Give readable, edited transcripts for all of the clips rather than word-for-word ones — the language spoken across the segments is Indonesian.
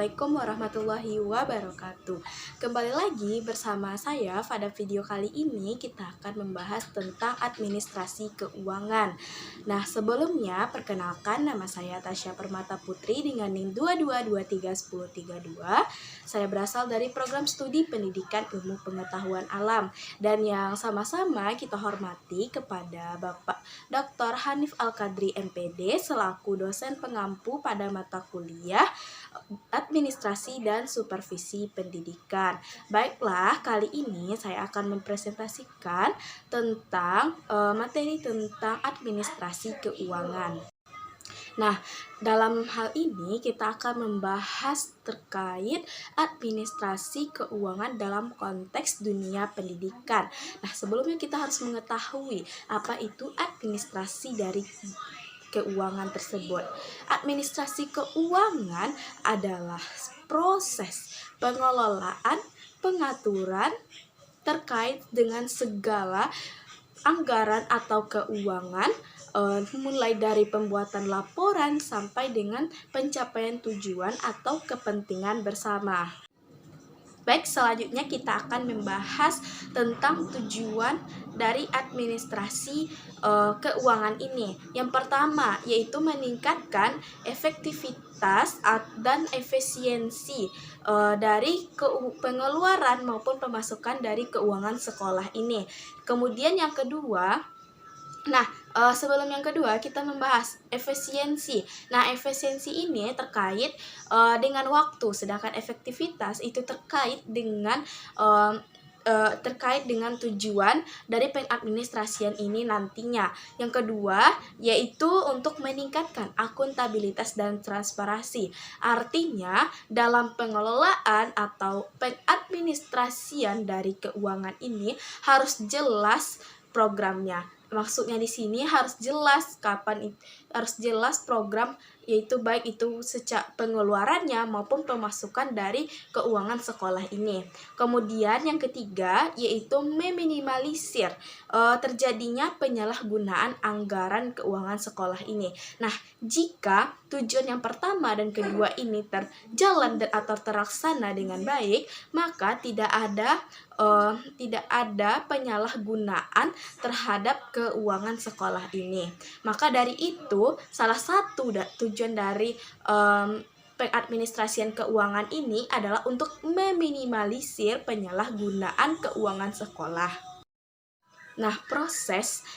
Assalamualaikum warahmatullahi wabarakatuh. Kembali lagi bersama saya. Pada video kali ini kita akan membahas tentang administrasi keuangan. Nah, sebelumnya perkenalkan, nama saya Tasya Permata Putri dengan NIM 22231032. Saya berasal dari program studi pendidikan ilmu pengetahuan alam, dan yang sama-sama kita hormati kepada Bapak Dr. Hanif Al-Qadri MPD selaku dosen pengampu pada mata kuliah administrasi dan supervisi pendidikan. Baiklah, kali ini saya akan mempresentasikan tentang materi tentang administrasi keuangan. Nah, dalam hal ini kita akan membahas terkait administrasi keuangan dalam konteks dunia pendidikan. Nah, sebelumnya kita harus mengetahui apa itu administrasi dari keuangan tersebut. Administrasi keuangan adalah proses pengelolaan, pengaturan terkait dengan segala anggaran atau keuangan, mulai dari pembuatan laporan sampai dengan pencapaian tujuan atau kepentingan bersama. Baik, selanjutnya kita akan membahas tentang tujuan dari administrasi keuangan ini. Yang pertama yaitu meningkatkan efektivitas dan efisiensi dari pengeluaran maupun pemasukan dari keuangan sekolah ini. Kemudian yang kedua, sebelum yang kedua kita membahas efisiensi. Nah, efisiensi ini terkait dengan waktu, sedangkan efektivitas itu terkait dengan tujuan dari pengadministrasian ini nantinya. Yang kedua yaitu untuk meningkatkan akuntabilitas dan transparansi. Artinya dalam pengelolaan atau pengadministrasian dari keuangan ini harus jelas programnya. Maksudnya di sini harus jelas harus jelas program, yaitu baik itu sejak pengeluarannya maupun pemasukan dari keuangan sekolah ini. Kemudian yang ketiga yaitu meminimalisir terjadinya penyalahgunaan anggaran keuangan sekolah ini. Nah, jika tujuan yang pertama dan kedua ini terjalan atau terlaksana dengan baik, maka tidak ada penyalahgunaan terhadap keuangan sekolah ini. Maka dari itu, salah satu tujuan dari pengadministrasian keuangan ini adalah untuk meminimalisir penyalahgunaan keuangan sekolah. Nah, proses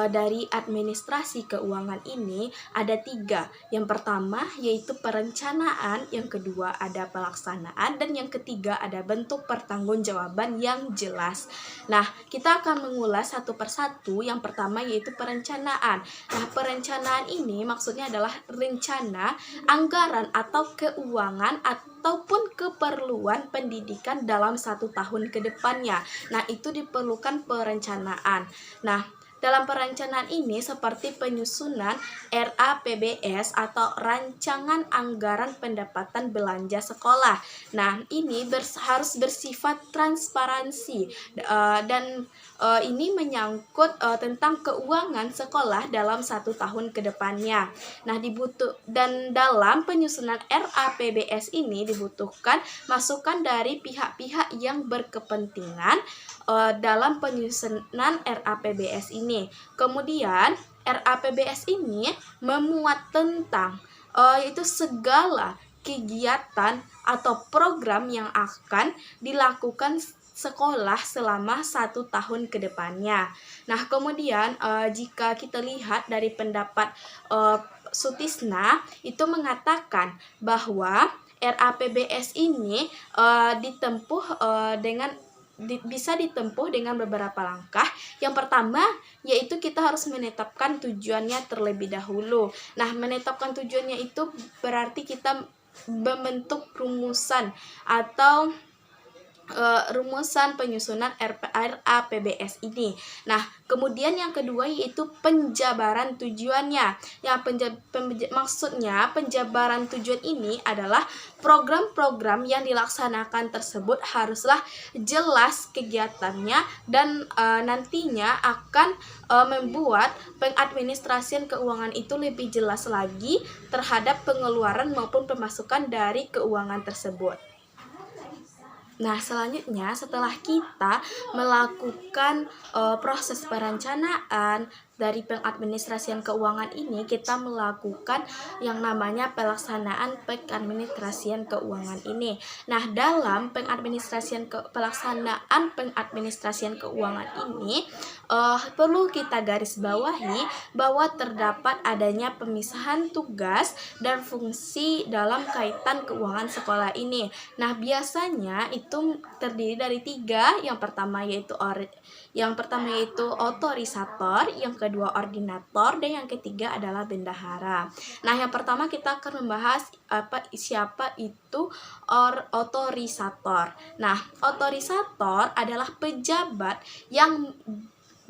dari administrasi keuangan ini ada 3. Yang pertama yaitu perencanaan, yang kedua ada pelaksanaan, dan yang ketiga ada bentuk pertanggungjawaban yang jelas. Nah, kita akan mengulas satu persatu. Yang pertama yaitu perencanaan. Nah, perencanaan ini maksudnya adalah rencana anggaran atau keuangan ataupun keperluan pendidikan dalam 1 tahun ke depannya. Nah, itu diperlukan perencanaan. Nah, dalam perencanaan ini seperti penyusunan RAPBS atau Rancangan Anggaran Pendapatan Belanja Sekolah. Nah, ini harus bersifat transparansi dan ini menyangkut tentang keuangan sekolah dalam 1 tahun ke depannya. Nah, dan dalam penyusunan RAPBS ini dibutuhkan masukan dari pihak-pihak yang berkepentingan dalam penyusunan RAPBS ini. Kemudian RAPBS ini memuat tentang yaitu segala kegiatan atau program yang akan dilakukan sekolah selama 1 tahun ke depannya. Nah, kemudian jika kita lihat dari pendapat Sutisna, itu mengatakan bahwa RAPBS ini bisa ditempuh dengan beberapa langkah. Yang pertama yaitu kita harus menetapkan tujuannya terlebih dahulu. Nah, menetapkan tujuannya itu berarti kita membentuk rumusan atau rumusan penyusunan RAPBS ini. Nah, kemudian yang kedua yaitu penjabaran tujuannya. Maksudnya penjabaran tujuan ini adalah program-program yang dilaksanakan tersebut haruslah jelas kegiatannya dan nantinya akan membuat pengadministrasian keuangan itu lebih jelas lagi terhadap pengeluaran maupun pemasukan dari keuangan tersebut. Nah, selanjutnya setelah kita melakukan proses perencanaan dari pengadministrasian keuangan ini, kita melakukan yang namanya pelaksanaan pengadministrasian keuangan ini. Nah, dalam pelaksanaan pengadministrasian keuangan ini perlu kita garis bawahi bahwa terdapat adanya pemisahan tugas dan fungsi dalam kaitan keuangan sekolah ini. Nah, biasanya itu terdiri dari 3. Yang pertama yaitu otorisator, yang kedua ordinator, dan yang ketiga adalah bendahara. Nah, yang pertama kita akan membahas siapa itu otorisator. Nah, otorisator adalah pejabat yang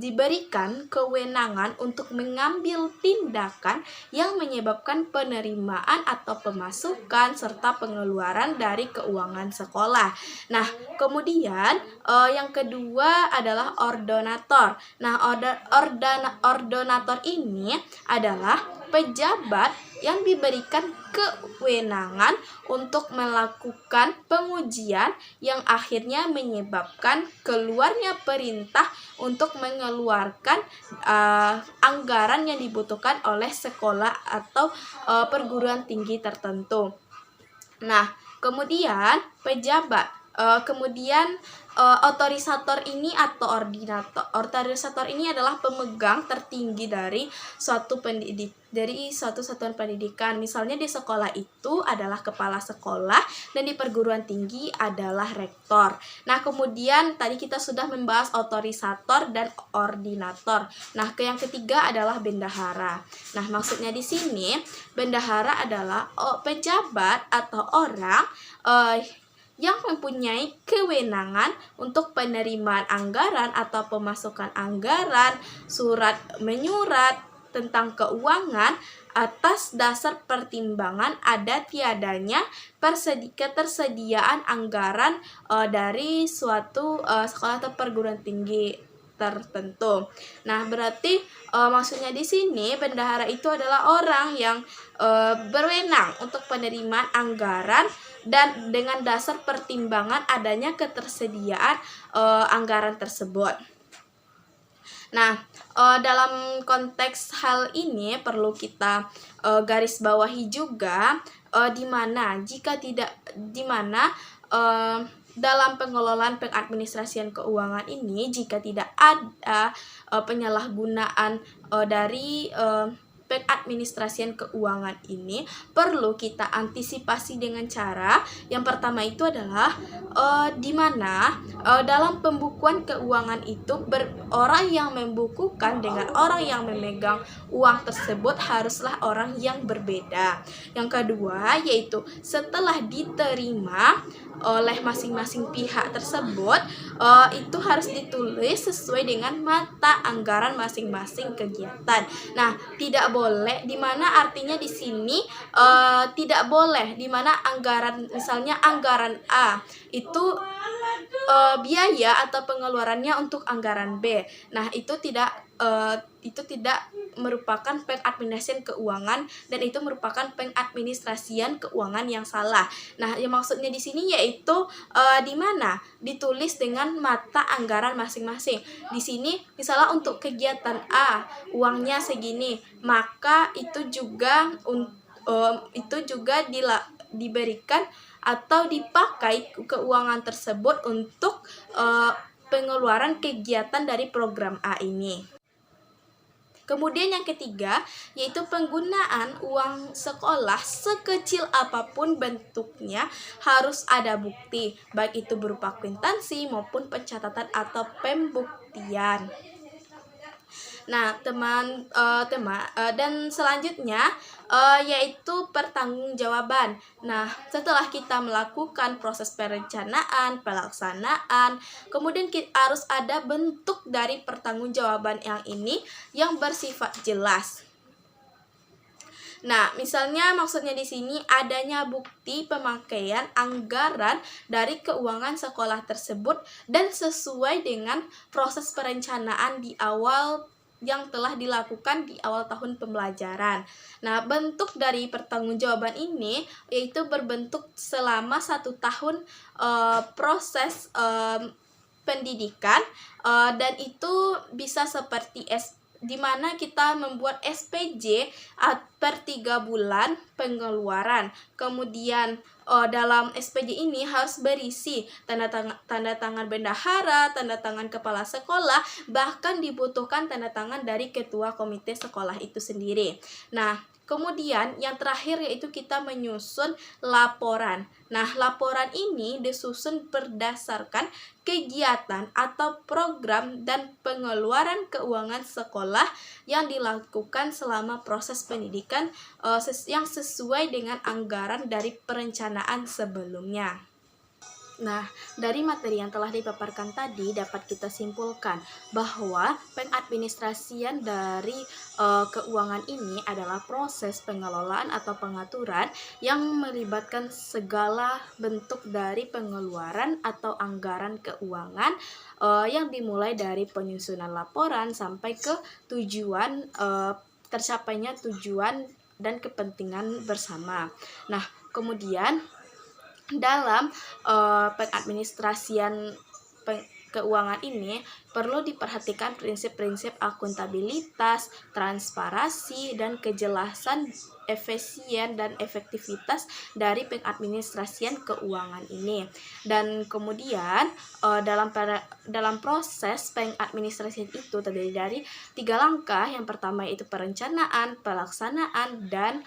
diberikan kewenangan untuk mengambil tindakan yang menyebabkan penerimaan atau pemasukan serta pengeluaran dari keuangan sekolah. Nah, kemudian yang kedua adalah ordonator. Nah, ordonator ini adalah pejabat yang diberikan kewenangan untuk melakukan pengujian yang akhirnya menyebabkan keluarnya perintah untuk mengeluarkan anggaran yang dibutuhkan oleh sekolah atau perguruan tinggi tertentu. Nah, kemudian otorisator ini atau otorisator ini adalah pemegang tertinggi dari suatu satuan pendidikan. Misalnya di sekolah itu adalah kepala sekolah dan di perguruan tinggi adalah rektor. Nah, kemudian tadi kita sudah membahas otorisator dan ordinator. Nah, yang ketiga adalah bendahara. Nah, maksudnya di sini bendahara adalah pejabat atau orang yang mempunyai kewenangan untuk penerimaan anggaran atau pemasukan anggaran, surat menyurat tentang keuangan atas dasar pertimbangan ada tiadanya ketersediaan anggaran dari suatu sekolah atau perguruan tinggi tertentu. Nah, berarti maksudnya di sini bendahara itu adalah orang yang berwenang untuk penerimaan anggaran dan dengan dasar pertimbangan adanya ketersediaan anggaran tersebut. Nah, dalam konteks hal ini perlu kita garis bawahi juga di mana dalam pengelolaan pengadministrasian keuangan ini jika tidak ada penyalahgunaan dari pengadministrasian keuangan ini perlu kita antisipasi dengan cara yang pertama itu adalah di mana dalam pembukuan keuangan itu orang yang membukukan dengan orang yang memegang uang tersebut haruslah orang yang berbeda. Yang kedua yaitu setelah diterima oleh masing-masing pihak tersebut itu harus ditulis sesuai dengan mata anggaran masing-masing kegiatan. Nah, tidak boleh di mana artinya di sini tidak boleh di mana anggaran misalnya anggaran A itu biaya atau pengeluarannya untuk anggaran B. Nah, itu tidak merupakan pengadministrasian keuangan dan itu merupakan pengadministrasian keuangan yang salah. Nah, yang maksudnya di sini yaitu di mana ditulis dengan mata anggaran masing-masing. Di sini misalnya untuk kegiatan A uangnya segini, maka itu juga diberikan atau dipakai keuangan tersebut untuk pengeluaran kegiatan dari program A ini. Kemudian yang ketiga yaitu penggunaan uang sekolah sekecil apapun bentuknya harus ada bukti, baik itu berupa kwitansi maupun pencatatan atau pembuktian. Nah, dan selanjutnya yaitu pertanggungjawaban. Nah, setelah kita melakukan proses perencanaan, pelaksanaan, kemudian harus ada bentuk dari pertanggungjawaban yang ini yang bersifat jelas. Nah, misalnya maksudnya di sini adanya bukti pemakaian anggaran dari keuangan sekolah tersebut dan sesuai dengan proses perencanaan di awal yang telah dilakukan di awal tahun pembelajaran. Nah, bentuk dari pertanggungjawaban ini yaitu berbentuk selama 1 tahun proses pendidikan, dan itu bisa seperti di mana kita membuat SPJ per 3 bulan pengeluaran. Kemudian dalam SPJ ini harus berisi tanda tangan bendahara, tanda tangan kepala sekolah, bahkan dibutuhkan tanda tangan dari ketua komite sekolah itu sendiri. Nah, kemudian yang terakhir yaitu kita menyusun laporan. Nah, laporan ini disusun berdasarkan kegiatan atau program dan pengeluaran keuangan sekolah yang dilakukan selama proses pendidikan yang sesuai dengan anggaran dari perencanaan sebelumnya. Nah, dari materi yang telah dipaparkan tadi dapat kita simpulkan bahwa pengadministrasian dari keuangan ini adalah proses pengelolaan atau pengaturan yang melibatkan segala bentuk dari pengeluaran atau anggaran keuangan yang dimulai dari penyusunan laporan sampai ke tujuan tercapainya tujuan dan kepentingan bersama. Nah, kemudian dalam pengadministrasian keuangan ini perlu diperhatikan prinsip-prinsip akuntabilitas, transparansi, dan kejelasan, efisien dan efektivitas dari pengadministrasian keuangan ini. Dan kemudian dalam proses pengadministrasian itu terdiri dari 3 langkah. Yang pertama itu perencanaan, pelaksanaan, dan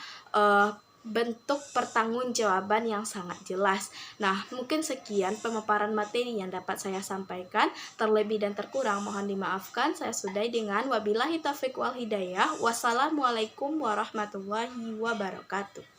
bentuk pertanggungjawaban yang sangat jelas. Nah, mungkin sekian pemaparan materi yang dapat saya sampaikan. Terlebih dan terkurang mohon dimaafkan. Saya sudahi dengan wabillahi taufiq wal hidayah. Wassalamualaikum warahmatullahi wabarakatuh.